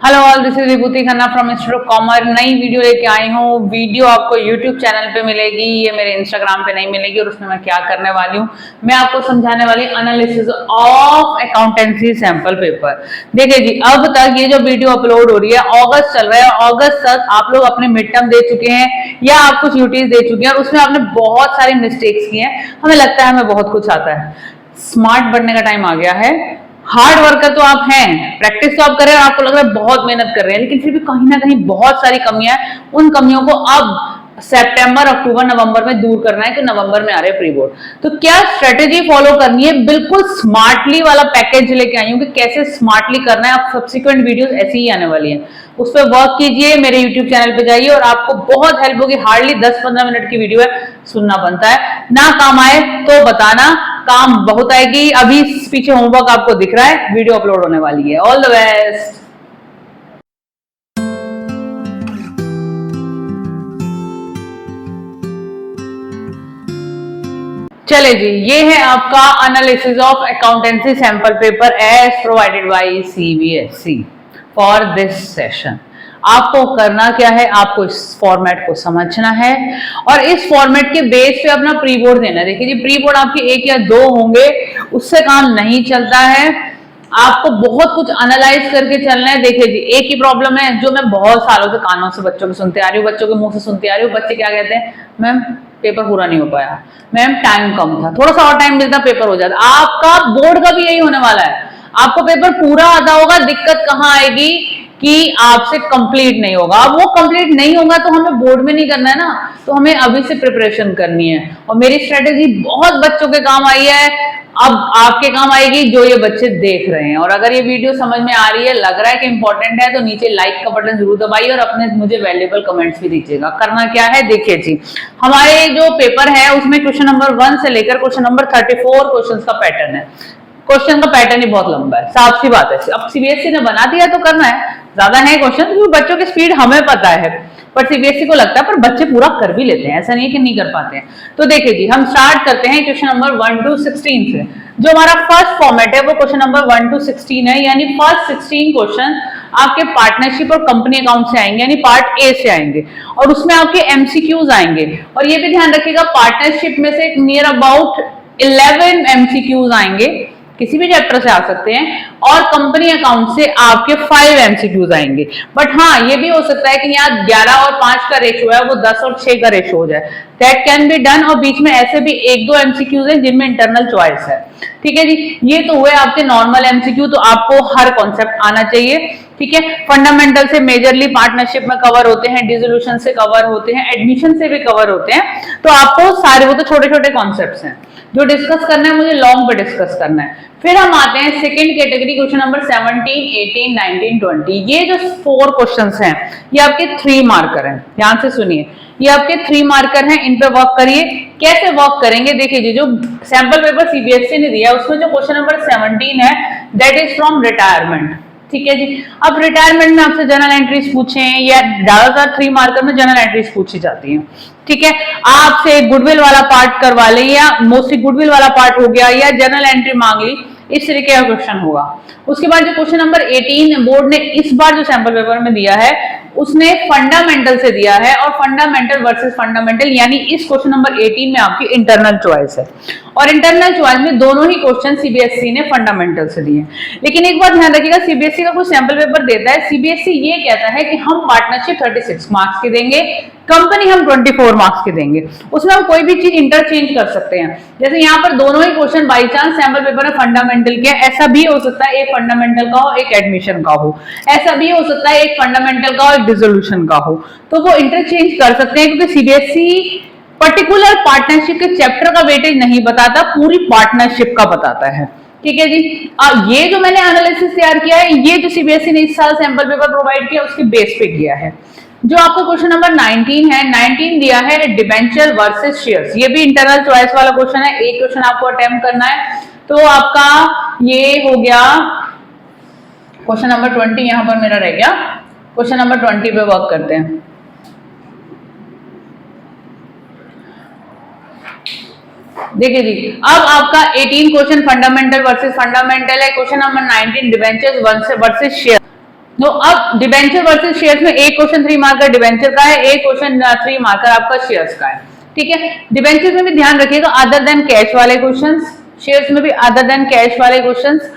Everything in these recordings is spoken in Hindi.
Hello all, this is Vibhuti Khanna from institute of commerce. नई वीडियो लेके आई हूँ। वीडियो आपको यूट्यूब चैनल पे मिलेगी, ये मेरे इंस्टाग्राम पे नहीं मिलेगी। और उसमें मैं क्या करने वाली हूँ, मैं आपको समझाने वाली analysis of accountancy sample paper. देखिए जी, अब तक ये जो वीडियो अपलोड हो रही है, अगस्त चल रहा है, अगस्त तक आप लोग अपने मिड टर्म दे चुके हैं या आप कुछ यूटीज दे चुके हैं और उसमें आपने बहुत सारी मिस्टेक्स की हैं। हमें लगता है हमें बहुत कुछ आता है। स्मार्ट बनने का टाइम आ गया है। हार्ड वर्कर तो आप हैं, प्रैक्टिस तो आप कर रहे हैं, आपको लग रहा है बहुत मेहनत कर रहे हैं, लेकिन फिर भी कहीं ना कहीं बहुत सारी कमियां हैं। उन कमियों को अब सितंबर, अक्टूबर, नवंबर में दूर करना है कि नवंबर में आ रहे प्री बोर्ड। तो क्या स्ट्रेटेजी फॉलो करनी है, बिल्कुल स्मार्टली वाला पैकेज लेके आई हूँ कि कैसे स्मार्टली करना है। अब सब्सिक्वेंट वीडियोस ऐसी ही आने वाली हैं, उस पर वर्क कीजिए, मेरे यूट्यूब चैनल पे जाइए और आपको बहुत हेल्प होगी। हार्डली 10-15 मिनट की वीडियो है, सुनना बनता है। ना काम आए तो बताना, काम बहुत आएगी। अभी पीछे होमवर्क आपको दिख रहा है, वीडियो अपलोड होने वाली है। All the best. चले जी, ये है आपका analysis of accountancy sample paper as provided by CBSE for this session. आपको करना क्या है, आपको इस फॉर्मेट को समझना है और इस फॉर्मेट के बेस पे अपना प्री बोर्ड देना है। देखिए जी, प्री बोर्ड आपके 1 या 2 होंगे, उससे काम नहीं चलता है। आपको बहुत कुछ एनालाइज करके चलना है। देखिए जी, एक ही प्रॉब्लम है जो मैं बहुत सालों से कानों से बच्चों के सुनते आ रही हूँ, बच्चों के मुंह से सुनते आ रही हूँ। बच्चे क्या कहते हैं, मैम पेपर पूरा नहीं हो पाया, मैम टाइम कम था, थोड़ा सा और टाइम मिलता पेपर हो जाता। आपका बोर्ड का भी यही होने वाला है। आपको पेपर पूरा आता होगा, दिक्कत कहाँ आएगी कि आपसे कंप्लीट नहीं होगा। अब वो कंप्लीट नहीं होगा तो हमें बोर्ड में नहीं करना है ना, तो हमें अभी से प्रिपरेशन करनी है। और मेरी स्ट्रेटेजी बहुत बच्चों के काम आई है, अब आपके काम आएगी जो ये बच्चे देख रहे हैं। और अगर ये वीडियो समझ में आ रही है, लग रहा है कि इंपॉर्टेंट है, तो नीचे लाइक का बटन जरूर दबाइए और अपने मुझे वैल्यूएबल कमेंट्स भी दीजिएगा। करना क्या है, देखिए जी, हमारे जो पेपर है उसमें क्वेश्चन नंबर 1 से लेकर क्वेश्चन नंबर 34 क्वेश्चन का पैटर्न है। क्वेश्चन का पैटर्न ही बहुत लंबा है, साफ सी बात है। अब सीबीएसई ने बना दिया तो करना है, ज्यादा है क्वेश्चन, क्योंकि बच्चों की स्पीड हमें पता है, पर सीबीएसई को लगता है पर बच्चे पूरा कर भी लेते हैं, ऐसा नहीं है कि नहीं कर पाते हैं। तो देखिए जी, हम स्टार्ट करते हैं क्वेश्चन नंबर 1 to 16 से। जो हमारा फर्स्ट फॉर्मेट है वो क्वेश्चन नंबर 1 to 16 है, यानी फर्स्ट 16 क्वेश्चन आपके पार्टनरशिप और कंपनी अकाउंट से आएंगे, यानी पार्ट ए से आएंगे और उसमें आपके एमसीक्यूज आएंगे। और ये भी ध्यान रखिएगा, पार्टनरशिप में से नियर अबाउट 11 एमसीक्यूज आएंगे, किसी भी चैप्टर से आ सकते हैं, और कंपनी अकाउंट से आपके 5 एमसीक्यूज आएंगे। बट हाँ, ये भी हो सकता है कि यहाँ 11 और 5 का रेशो है, वो 10 और 6 का रेशो हो जाए, दैट कैन बी डन। और बीच में ऐसे भी 1-2 एमसीक्यूज हैं जिनमें इंटरनल चॉइस है। ठीक है जी, ये तो हुए आपके नॉर्मल एमसीक्यू, तो आपको हर कॉन्सेप्ट आना चाहिए। ठीक है, फंडामेंटल से मेजरली पार्टनरशिप में कवर होते हैं, डिसोल्यूशन से कवर होते हैं, एडमिशन से भी कवर होते हैं। तो आपको सारे, वो तो छोटे छोटे कॉन्सेप्ट्स हैं, जो डिस्कस करना है मुझे लॉन्ग पे डिस्कस करना है। फिर हम आते हैं सेकंड कैटेगरी, क्वेश्चन नंबर 17, 18, 19, 20। ये जो 4 क्वेश्चंस हैं, ये आपके 3 मार्कर हैं। ध्यान से सुनिए, ये आपके 3 मार्कर हैं, इन पे वर्क करिए। कैसे वर्क करेंगे, देखिए जी, जो सैंपल पेपर सीबीएसई ने दिया है उसमें जो क्वेश्चन नंबर 17 है, दैट इज फ्रॉम रिटायरमेंट। ठीक है जी, अब रिटायरमेंट में आपसे जर्नल एंट्रीज पूछे या ज्यादातर 3 मार्कर में जर्नल एंट्रीज पूछी जाती हैं। ठीक है, आपसे गुडविल वाला पार्ट करवा ले, या मोस्टली गुडविल वाला पार्ट हो गया, या जर्नल एंट्री मांग ली, इस तरीके का क्वेश्चन होगा। उसके बाद जो क्वेश्चन नंबर 18 बोर्ड ने इस बार जो सैंपल पेपर में दिया है, उसने फंडामेंटल से दिया है, और फंडामेंटल वर्सेस फंडामेंटल, यानी इस क्वेश्चन नंबर 18 में आपकी इंटरनल चॉइस है। और इंटरनल चॉइस में दोनों ही क्वेश्चन सीबीएसई ने फंडामेंटल से दिए। लेकिन एक बात ध्यान रखिएगा, सीबीएसई का कोई सैंपल पेपर देता है, सीबीएसई ये कहता है कि हम पार्टनरशिप 36 मार्क्स की देंगे, कंपनी हम 24 मार्क्स के देंगे। उसमें हम कोई भी चीज इंटरचेंज कर सकते हैं। जैसे यहाँ पर दोनों ही question by chance sample paper में फंडामेंटल के, ऐसा भी हो सकता है एक फंडामेंटल का हो एक एडमिशन का हो, ऐसा भी हो सकता है एक फंडामेंटल का हो एक डिसोल्यूशन का हो, तो वो इंटरचेंज कर सकते हैं, क्योंकि सीबीएसई पर्टिकुलर पार्टनरशिप के चैप्टर का वेटेज नहीं बताता, पूरी पार्टनरशिप का बताता है। ठीक है जी, ये जो मैंने एनालिसिस तैयार किया है, ये जो सीबीएसई ने इस साल सैंपल पेपर प्रोवाइड किया उसके बेस पे किया है। जो आपको क्वेश्चन नंबर 19 है, 19 दिया है डिबेंचर वर्सेस शेयर्स। ये भी इंटरनल चॉइस वाला क्वेश्चन है, एक क्वेश्चन आपको अटेम्प्ट करना है। तो आपका ये हो गया क्वेश्चन नंबर 20, यहां पर मेरा रह गया। क्वेश्चन नंबर 20 पे वर्क करते हैं। देखिए जी, अब आपका 18 क्वेश्चन फंडामेंटल वर्सेस फंडामेंटल है, question number 19 debentures versus share. तो अब डिबेंचर वर्सेस शेयर्स में एक क्वेश्चन 3 मार्कर डिबेंचर का है, एक क्वेश्चन 3 मार्कर आपका शेयर्स का है। ठीक है, डिबेंचर में भी ध्यान रखिएगा अदर देन कैश वाले क्वेश्चंस, शेयर्स में भी अदर देन कैश वाले क्वेश्चंस,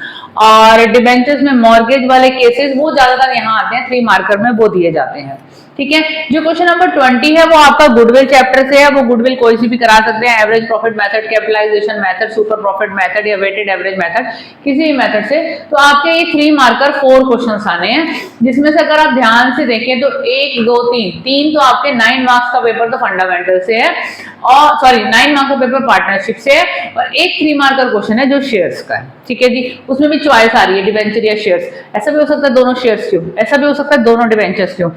और डिबेंचर्स में मॉर्गेज वाले केसेस वो ज्यादातर यहाँ आते हैं 3 मार्कर में, वो दिए जाते हैं। ठीक है, जो क्वेश्चन नंबर 20 है वो आपका गुडविल चैप्टर से है। वो गुडविल कोई सी भी करा सकते हैं, average profit method, capitalisation method, super profit method या वेटेड एवरेज मेथड, किसी भी मेथड से। तो आपके ये 3 मार्कर 4 क्वेश्चंस आने हैं, जिसमें से अगर आप ध्यान से देखें तो 1 2 3 तो आपके 9 मार्क्स का पेपर तो फंडामेंटल से है, और सॉरी 9 मार्क्स का पेपर पार्टनरशिप से है, और एक 3 मार्कर क्वेश्चन है जो शेयर्स का है। ठीक है जी, उसमें भी चॉइस आ रही है डिबेंचर या शेयर्स, ऐसा भी हो सकता है दोनों शेयर्स क्यों, ऐसा भी हो सकता है दोनों डिबेंचर्स क्यों।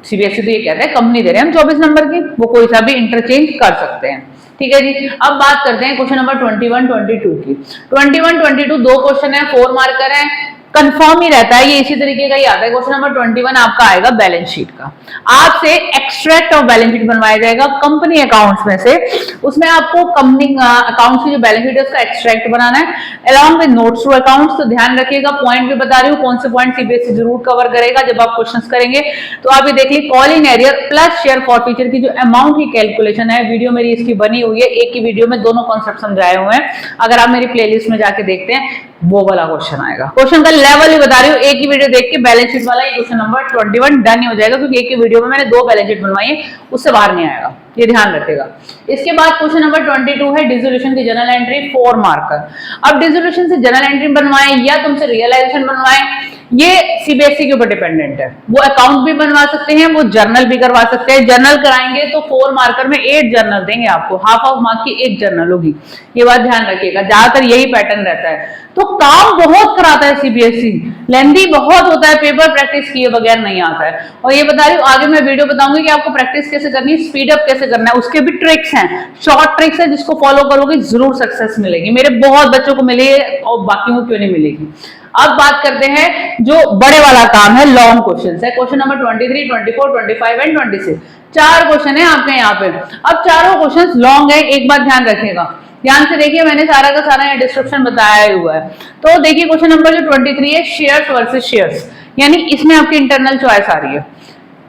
सीबीएसई तो ये कहता है कंपनी दे रहे हैं हम 24 नंबर की, वो कोई सा भी इंटरचेंज कर सकते हैं। ठीक है जी, अब बात करते हैं क्वेश्चन नंबर 21 22 की। 21 22 दो क्वेश्चन है, 4 मार्कर है, कंफर्म ही रहता है, ये इसी तरीके का ही आता है। क्वेश्चन नंबर 21 आपका आएगा बैलेंस शीट का, आपसे एक्सट्रैक्ट ऑफ बैलेंस शीट बनवाया जाएगा कंपनी अकाउंट्स में से। उसमें आपको कंपनी अकाउंट्स की जो बैलेंस शीट है उसका एक्सट्रैक्ट बनाना है along with notes to accounts. तो ध्यान रखिएगा, पॉइंट भी बता रही हूँ कौन से पॉइंट सीबीएसई जरूर कवर करेगा जब आप क्वेश्चंस करेंगे। तो आप ये देख लीजिए, call in arrear plus share forfeiture की जो अमाउंट की कैलकुलेशन है, वीडियो मेरी इसकी बनी हुई है, एक ही वीडियो में दोनों कॉन्सेप्ट समझाए हुए हैं, अगर आप मेरी प्लेलिस्ट में जाके देखते हैं वो वाला क्वेश्चन आएगा। क्वेश्चन का लेवल ही बता रही हूँ, एक ही वीडियो देख के बैलेंस शीट वाला क्वेश्चन नंबर 21 डन ही हो जाएगा, क्योंकि एक ही वीडियो में मैंने 2 बैलेंस शीट बनवाई है, उससे बाहर नहीं आएगा, ये ध्यान रखेगा। इसके बाद क्वेश्चन नंबर 22 है डिसोल्यूशन की जनरल एंट्री 4 मार्कर। अब डिसोल्यूशन से जनरल एंट्री बनवाएं या तुमसे रियलाइजेशन बनवाएं, ये सीबीएसई के ऊपर डिपेंडेंट है। वो अकाउंट भी बनवा सकते हैं, वो जर्नल भी करवा सकते हैं। जर्नल कराएंगे तो 4 मार्कर में 8 जर्नल देंगे आपको, हाफ ऑफ मार्क की 1 जर्नल होगी, ये बात ध्यान रखिएगा, ज्यादातर यही पैटर्न रहता है। तो काम बहुत कराता है सीबीएसई, लेंथी बहुत होता है, पेपर प्रैक्टिस किए बगैर नहीं आता है। और ये बता रही हूँ, आगे मैं वीडियो बताऊंगी कि आपको प्रैक्टिस कैसे करनी है, स्पीड अप कैसे करना है, उसके भी ट्रिक्स हैं, शॉर्ट ट्रिक्स है, जिसको फॉलो करोगे जरूर सक्सेस मिलेगी। मेरे बहुत बच्चों को मिली है और बाकी को क्यों नहीं मिलेगी। अब बात करते हैं जो बड़े वाला काम है, लॉन्ग क्वेश्चन है। क्वेश्चन नंबर 23 24 25 एंड 26 4 क्वेश्चन है आपके यहाँ पे। अब चारों क्वेश्चन लॉन्ग है, एक बात ध्यान रखिएगा, ध्यान से देखिए, मैंने सारा का सारा यहाँ डिस्क्रिप्शन बताया हुआ है। तो देखिए क्वेश्चन नंबर जो 23 है, शेयर्स वर्सेस शेयर्स, यानी इसमें आपकी इंटरनल चॉइस आ रही है।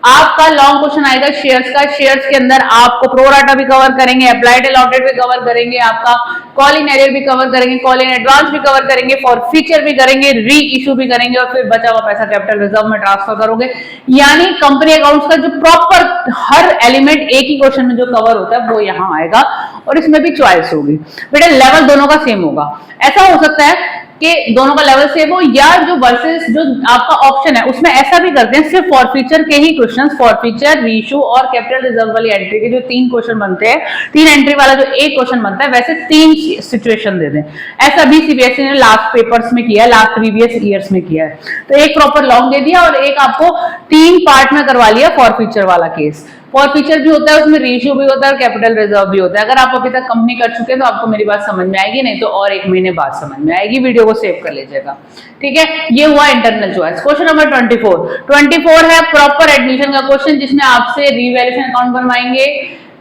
आपका लॉन्ग क्वेश्चन आएगा शेयर्स का, शेयर्स के अंदर आपको प्रोराटा भी कवर करेंगे, अप्लाइड अलॉटेड भी कवर करेंगे, आपका कॉल इन एरियर भी कवर करेंगे, कॉल इन एडवांस भी कवर करेंगे, फॉर फीचर भी करेंगे, री इशू भी करेंगे, और फिर बचा हुआ पैसा कैपिटल रिजर्व में ट्रांसफर करोगे। यानी कंपनी अकाउंट्स का जो प्रॉपर हर एलिमेंट एक ही क्वेश्चन में जो कवर होता है वो यहाँ आएगा, और इसमें भी चॉइस होगी। बेटा लेवल दोनों का सेम होगा, ऐसा हो सकता है कि दोनों का लेवल सेम हो, या जो वर्सेस जो आपका ऑप्शन है उसमें ऐसा भी करते हैं, सिर्फ फॉरफीचर के ही क्वेश्चंस, फॉरफीचर, रीइशू और कैपिटल रिजर्व वाली एंट्री के जो 3 क्वेश्चन बनते हैं, 3 एंट्री वाला जो एक क्वेश्चन बनता है, वैसे 3 सिचुएशन दे दें। ऐसा भी सीबीएसई ने लास्ट पेपर्स में किया है, लास्ट प्रीवियस ईयर्स में किया है। तो एक प्रॉपर लॉन्ग दे दिया और एक आपको 3 पार्ट में करवा लिया फॉरफीचर वाला केस। फॉरफीचर भी होता है, उसमें रेशियो भी होता है और कैपिटल रिजर्व भी होता है। अगर आप अभी तक कंपनी कर चुके हैं तो आपको मेरी बात समझ में आएगी, नहीं तो और 1 महीने बाद समझ में आएगी, वीडियो को सेव कर लीजिएगा। ठीक है, ये हुआ इंटरनल चॉइस। क्वेश्चन नंबर 24 है प्रॉपर एडमिशन का क्वेश्चन, जिसमें आपसे रिवैल्यूएशन अकाउंट बनवाएंगे,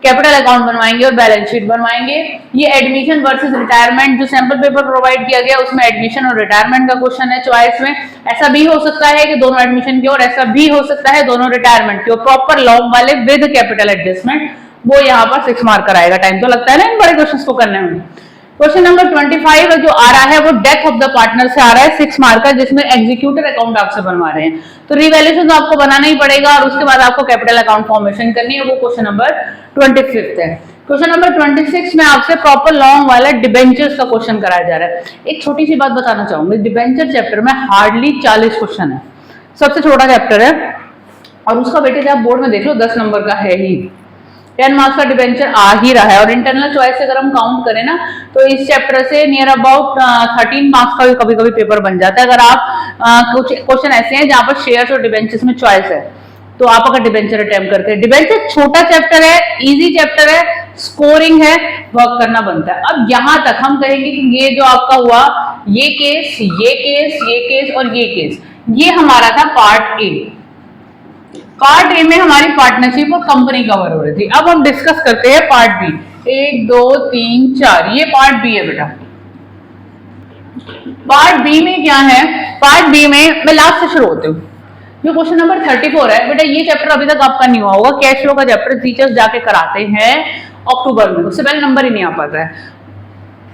कैपिटल अकाउंट बनवाएंगे और बैलेंस शीट बनवाएंगे। ये एडमिशन वर्सेस रिटायरमेंट जो सैंपल पेपर प्रोवाइड किया गया उसमें एडमिशन और रिटायरमेंट का क्वेश्चन है चॉइस में। ऐसा भी हो सकता है कि दोनों एडमिशन की और ऐसा भी हो सकता है दोनों रिटायरमेंट की, और प्रॉपर लॉन्ग वाले विद कैपिटल एडजस्टमेंट, वो यहाँ पर 6 मार्कर आएगा। टाइम तो लगता है ना इन बड़े क्वेश्चन को करने में। क्वेश्चन नंबर 25 जो आ रहा है वो डेथ ऑफ द पार्टनर से आ रहा है, 6 मार्कर, जिसमें एग्जीक्यूटिव अकाउंट आपसे बनवा रहे हैं। तो रिवैल्यूएशन तो आपको बनाना ही पड़ेगा और उसके बाद आपको कैपिटल अकाउंट फॉर्मेशन करनी है, वो क्वेश्चन नंबर 25 है। क्वेश्चन नंबर 26 में आपसे प्रॉपर लॉन्ग वाला डिबेंचर्स का क्वेश्चन कराया जा रहा है। एक छोटी सी बात बताना चाहूंगी, डिबेंचर चैप्टर में हार्डली 40 क्वेश्चन है, सबसे छोटा चैप्टर है, और उसका वेटेज आप बोर्ड में देख लो 10 नंबर का है ही। 10 मार्क्स का डिबेंचर आ ही रहा है, और इंटरनल चॉइस अगर हम काउंट करें ना तो इस चैप्टर से नियर अबाउट 13 मार्क्स का भी कभी कभी पेपर बन जाता है। अगर आप कुछ क्वेश्चन ऐसे हैं जहां पर शेयर्स और डिबेंचर्स में चॉइस है, तो आप अगर डिबेंचर अटेम्प्ट करते हैं, डिबेंचर छोटा चैप्टर है, इजी चैप्टर है, स्कोरिंग है, वर्क करना बनता है। अब यहां तक हम कहेंगे कि ये जो आपका हुआ, ये केस, ये केस, ये केस और ये केस, ये हमारा था पार्ट ए। पार्ट ए में हमारी पार्टनरशिप और कंपनी कवर हो रही थी। अब हम डिस्कस करते हैं पार्ट बी। 1 2 3 4, ये पार्ट बी है बेटा। पार्ट बी में क्या है, पार्ट बी में मैं लास्ट से शुरू होती हूँ। जो क्वेश्चन नंबर 34 है बेटा, ये चैप्टर अभी तक आपका नहीं हुआ होगा। कैश फ्लो का चैप्टर टीचर्स जाके कराते हैं अक्टूबर में, उससे पहले नंबर ही नहीं आ पाता है।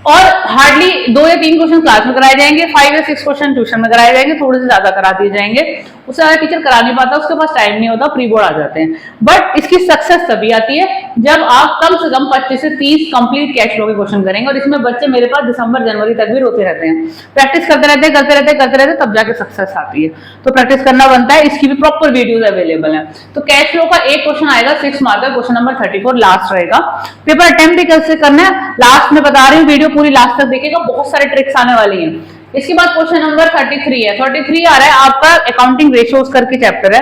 और हार्डली 2 या 3 क्वेश्चन क्लास में कराए जाएंगे, 5 या 6 क्वेश्चन ट्यूशन में कराए जाएंगे, थोड़े से ज्यादा करा दिए जाएंगे। उससे ज्यादा टीचर करा नहीं पाता, उसके पास टाइम नहीं होता, प्री बोर्ड आ जाते हैं। बट इसकी सक्सेस तभी आती है जब आप कम से कम 25 से 30 कंप्लीट कैश फ्लो के क्वेश्चन करेंगे। और इसमें बच्चे मेरे पास दिसंबर जनवरी तक भी रोते रहते हैं, प्रैक्टिस करते रहते तब जाके सक्सेस आती है। तो प्रैक्टिस करना बनता है, इसकी भी प्रॉपर वीडियोस अवेलेबल है। तो कैश फ्लो का एक क्वेश्चन आएगा 6 मार्क का, क्वेश्चन नंबर 34 लास्ट रहेगा। पेपर अटेम्प्ट भी कैसे करना है लास्ट में बता रही हूँ, वीडियो पूरी लास्ट तक देखिएगा, बहुत सारे ट्रिक्स आने वाली हैं। इसके बाद क्वेश्चन नंबर 33 है। 33 आ रहा है आपका अकाउंटिंग रेशियोज करके चैप्टर है।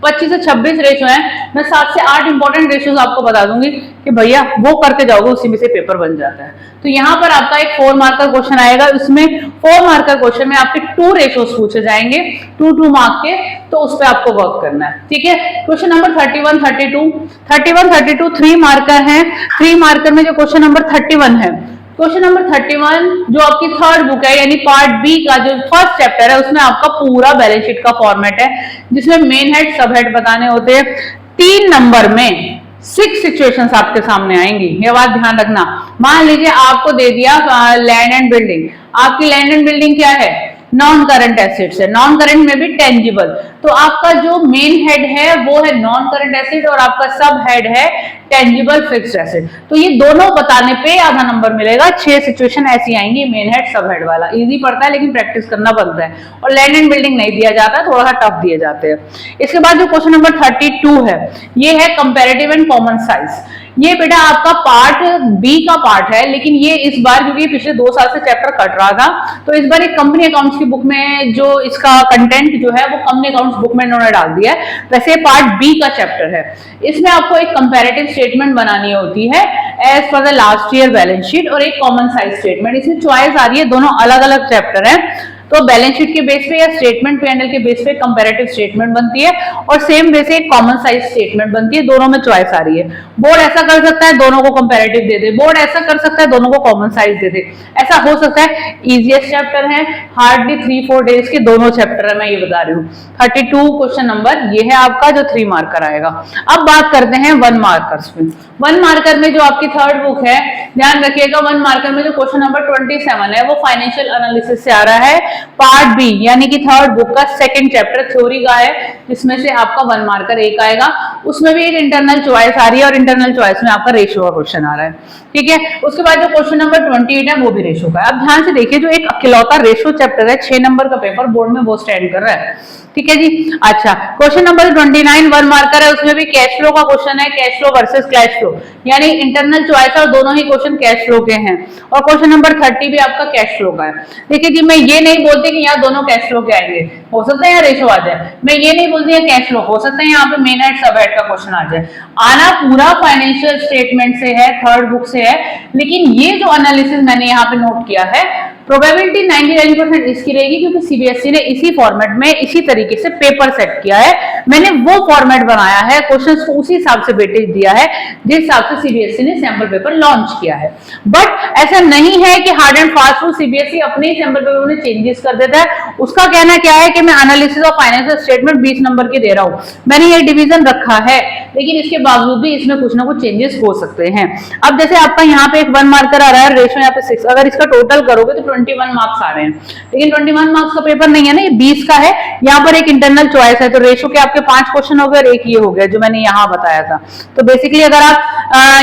25 से 26 रेशियो है। मैं 7 से 8 इंपॉर्टेंट रेशियोज आपको बता दूंगी कि भैया वो करके जाओगे, उसी में से पेपर बन जाता है। तो यहाँ पर आपका एक 4 मार्क का क्वेश्चन आएगा, उसमें 4 मार्क का क्वेश्चन में आपके 2 रेशियोज पूछे जाएंगे, 2 मार्क के, तो उस पर आपको वर्क करना है। ठीक है, क्वेश्चन नंबर 31, 32 3 मार्कर है। 3 मार्कर में जो क्वेश्चन नंबर 31 है, क्वेश्चन नंबर 31 जो आपकी थर्ड बुक है यानी पार्ट बी का जो फर्स्ट चैप्टर है, उसमें आपका पूरा बैलेंस शीट का फॉर्मेट है, जिसमें मेन हेड सब हेड बताने होते हैं। 3 नंबर में 6 सिचुएशंस आपके सामने आएंगी, ये बात ध्यान रखना। मान लीजिए आपको दे दिया लैंड एंड बिल्डिंग, आपकी लैंड एंड बिल्डिंग क्या है, नॉन करंट एसेट्स है, नॉन करंट में भी टेंजिबल। तो आपका जो मेन हेड है वो है नॉन करंट एसेट और आपका सब हेड है टेंजिबल फिक्स्ड एसेट। तो ये दोनों बताने पे आधा नंबर मिलेगा। 6 सिचुएशन ऐसी आएंगी, मेन हेड सब हेड वाला। इजी पड़ता है लेकिन प्रैक्टिस करना बनता है। और लैंड एंड बिल्डिंग नहीं दिया जाता, थोड़ा सा टफ दिए जाते हैं। इसके बाद जो क्वेश्चन नंबर 32 है, ये है कंपैरेटिव एंड कॉमन साइज। ये बेटा आपका पार्ट बी का पार्ट है, लेकिन ये इस बार क्योंकि पिछले 2 साल से चैप्टर कट रहा था, तो इस बार एक कंपनी अकाउंट्स की बुक में जो इसका कंटेंट जो है वो कंपनी अकाउंट्स बुक में इन्होंने डाल दिया है। वैसे पार्ट बी का चैप्टर है, इसमें आपको एक कंपैरेटिव स्टेटमेंट बनानी होती है as per the last year balance sheet और एक कॉमन साइज स्टेटमेंट। इसमें चॉइस आ रही है, दोनों अलग अलग चैप्टर है। तो बैलेंस शीट के बेस पे या स्टेटमेंट P&L के बेस पे कंपैरेटिव स्टेटमेंट बनती है और सेम वे से एक कॉमन साइज स्टेटमेंट बनती है। दोनों में चॉइस आ रही है। बोर्ड ऐसा कर सकता है दोनों को कंपैरेटिव दे दे, बोर्ड ऐसा कर सकता है दोनों को कॉमन साइज दे दे, ऐसा हो सकता है। इजीएस्ट चैप्टर है, हार्डली 3-4 डेज के दोनों चैप्टर है, मैं ये बता रही हूँ। 32 क्वेश्चन नंबर ये है आपका जो 3 मार्कर आएगा। अब बात करते हैं 1 मार्कर्स में। 1 मार्कर में जो आपकी थर्ड बुक है, ध्यान रखिएगा 1 मार्कर में जो क्वेश्चन नंबर 27 है वो फाइनेंशियल एनालिसिस से आ रहा है, पार्ट बी यानी कि थर्ड बुक का सेकंड चैप्टर थ्योरी का है, जिसमें से आपका 1 मार्कर एक आएगा। उसमें भी एक इंटरनल चॉइस आ रही है और इंटरनल चॉइस में आपका रेशियो का क्वेश्चन आ रहा है। ठीक है, उसके बाद जो क्वेश्चन नंबर 28 है वो भी रेशियो का है। अब ध्यान से देखिए, जो एक अकेलौता रेशियो चैप्टर है 6 नंबर का पेपर बोर्ड में वो स्टैंड कर रहा है। ठीक है जी। अच्छा, क्वेश्चन नंबर 29 1 मार्कर है, उसमें भी कैश फ्लो का क्वेश्चन है, cash flow versus cash flow, यानी इंटरनल चॉइस और दोनों ही क्वेश्चन कैश फ्लो के हैं। और क्वेश्चन नंबर 30 भी आपका कैश फ्लो का है। देखिए जी, मैं ये नहीं बोलती कि यहाँ दोनों कैश फ्लो के आएंगे, हो सकता है यहाँ रेशियो आ जाए। मैं ये नहीं बोलती है कैश फ्लो, हो सकता है यहाँ पे मेन हेड सब हेड का क्वेश्चन आ जाए। आना पूरा फाइनेंशियल स्टेटमेंट से है, थर्ड बुक से है, लेकिन ये जो एनालिसिस मैंने यहाँ पे नोट किया है, प्रोबेबिलिटी 99% इसकी रहेगी क्योंकि सीबीएसई ने इसी फॉर्मेट में इसी तरीके से पेपर सेट किया है। मैंने वो फॉर्मेट बनाया है, क्वेश्चंस को उसी हिसाब से वेटेज दिया है जिस हिसाब से सीबीएसई ने सैंपल पेपर लॉन्च किया है। बट ऐसा नहीं है कि hard and fast rule CBSE अपने ही सैंपल पेपर में चेंजेस कर देता है। उसका कहना क्या है कि मैं analysis of financial statement 20 number की दे रहा हूं, मैंने ये डिवीजन रखा है, लेकिन इसके बावजूद भी इसमें कुछ ना कुछ चेंजेस हो सकते हैं। अब जैसे आपका यहाँ पे एक 1 मार्कर आ रहा है, रेशियो यहाँ पे 6, अगर इसका टोटल करोगे तो 21 मार्क्स आ रहे हैं, लेकिन 21 मार्क्स का पेपर नहीं है ना, ये 20 का है। यहाँ पर एक इंटरनल चॉइस है, तो रेशियो के आपके 5 क्वेश्चन हो गए और एक ये हो गया जो मैंने यहाँ बताया था। तो बेसिकली अगर आप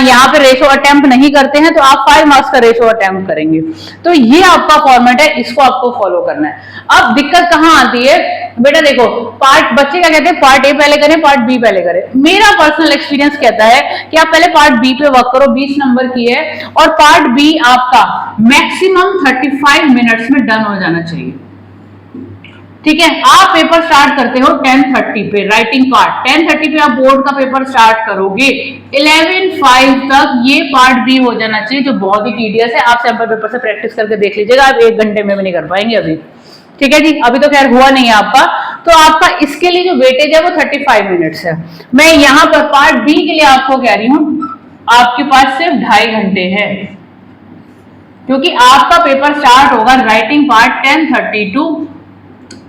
यहाँ पे रेशियो अटेम्प्ट नहीं करते हैं तो आप 5 मार्क्स का रेशियो अटेम्प्ट करेंगे। तो ये आपका फॉर्मेट है, इसको आपको फॉलो करना है। अब दिक्कत कहाँ आती है बेटा, देखो पार्ट, बच्चे क्या कहते हैं पार्ट ए पहले करें पार्ट बी पहले करें। मेरा पर्सनल एक्सपीरियंस कहता है कि आप पहले पार्ट बी पे वर्क करो, 20 नंबर की है, और पार्ट बी आपका मैक्सिमम 35 मिनट्स में डन हो जाना चाहिए। ठीक है, आप पेपर स्टार्ट करते हो 10:30 पे, राइटिंग पार्ट 10:30 पे आप बोर्ड का पेपर स्टार्ट करोगे, 11:05 तक ये पार्ट बी हो जाना चाहिए, जो बहुत ही टीडियस है। आप सैंपल पेपर से प्रैक्टिस करके देख लीजिएगा, आप 1 घंटे में भी नहीं कर पाएंगे अभी। ठीक है जी, अभी तो खैर हुआ नहीं है आपका, तो आपका इसके लिए जो वेटेज है वो 35 मिनट्स है। मैं यहाँ पर पार्ट बी के लिए आपको कह रही हूँ आपके पास सिर्फ 2.5 घंटे है, क्योंकि आपका पेपर स्टार्ट होगा राइटिंग पार्ट 10:30 to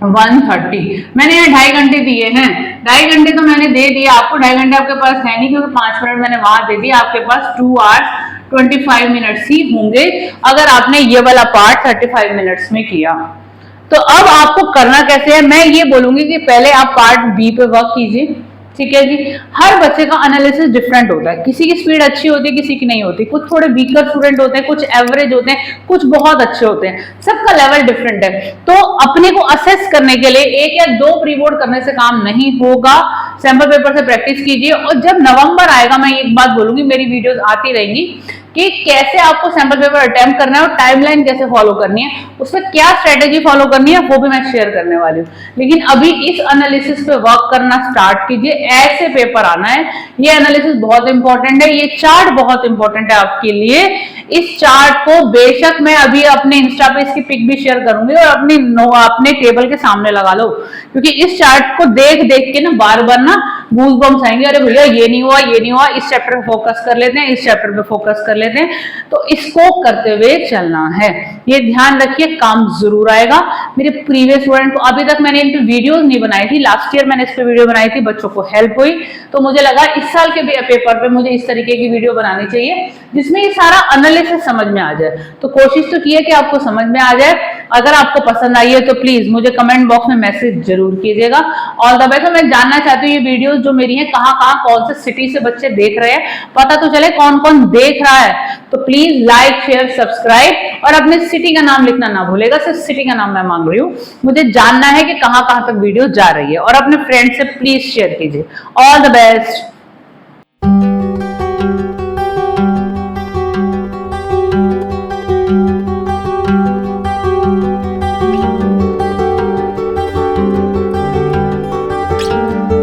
1:30। मैंने यहाँ 2.5 घंटे दिए हैं, 2.5 घंटे तो मैंने दे दिए आपको, 2.5 घंटे आपके पास है नहीं क्योंकि 5 मिनट मैंने वहां दे दिया, आपके पास 2 आवर्स 25 मिनट्स ही होंगे अगर आपने ये वाला पार्ट 35 मिनट्स में किया। तो अब आपको करना कैसे है, मैं ये बोलूंगी कि पहले आप पार्ट बी पे वर्क कीजिए, ठीक है जी। हर बच्चे का एनालिसिस डिफरेंट होता है, किसी की स्पीड अच्छी होती है, किसी की नहीं होती, कुछ थोड़े वीकर स्टूडेंट होते हैं, कुछ एवरेज होते हैं, कुछ बहुत अच्छे होते हैं, सबका लेवल डिफरेंट है। तो अपने को असेस करने के लिए 1 या 2 प्री बोर्ड करने से काम नहीं होगा, सैंपल पेपर से प्रैक्टिस कीजिए। और जब नवंबर आएगा मैं एक बात बोलूंगी, मेरी वीडियोस आती रहेंगी कि कैसे आपको सैंपल पेपर अटेम्प्ट करना है और टाइमलाइन कैसे फॉलो करनी है, उसमें क्या स्ट्रेटेजी फॉलो करनी है वो भी मैं शेयर करने वाली हूँ। लेकिन अभी इस एनालिसिस पे वर्क करना स्टार्ट कीजिए, ऐसे पेपर आना है। ये एनालिसिस बहुत इंपॉर्टेंट है, ये चार्ट बहुत इंपॉर्टेंट है आपके लिए। इस चार्ट को बेशक मैं अभी अपने इंस्टा पे इसकी पिक भी शेयर करूंगी और अपने टेबल के सामने लगा लो, क्योंकि इस चार्ट को देख देख के ना बार बार ना गूज बम्स आएंगे, अरे भैया ये नहीं हुआ, ये नहीं हुआ, इस चैप्टर पे फोकस कर लेते हैं, इस चैप्टर पे फोकस कर लेते हैं। तो इसको करते हुए चलना है, ये ध्यान रखिए, काम जरूर आएगा। मेरे प्रीवियस स्टूडेंट को अभी तक मैंने इन पे वीडियोस नहीं बनाई थी, लास्ट ईयर मैंने इस पे वीडियो बनाई थी, बच्चों को हेल्प हुई, तो मुझे लगा इस साल के पेपर पे मुझे इस तरीके की वीडियो बनानी चाहिए जिसमें ये सारा एनालिसिस समझ में आ जाए। तो कोशिश तो की है कि आपको समझ में आ जाए। अगर आपको पसंद आई है तो प्लीज मुझे कमेंट बॉक्स में मैसेज जरूर कीजिएगा। All the best. मैं जानना चाहती हूँ ये वीडियोस जो मेरी हैं कहाँ कहाँ कौन से सिटी से बच्चे देख रहे हैं, पता तो चले कौन कौन देख रहा है। तो प्लीज लाइक शेयर सब्सक्राइब और अपने सिटी का नाम लिखना ना भूलेगा, सिर्फ सिटी का नाम मैं मांग रही हूँ, मुझे जानना है कि कहाँ कहाँ तक वीडियो जा रही है। और अपने फ्रेंड से प्लीज शेयर कीजिए। All the best.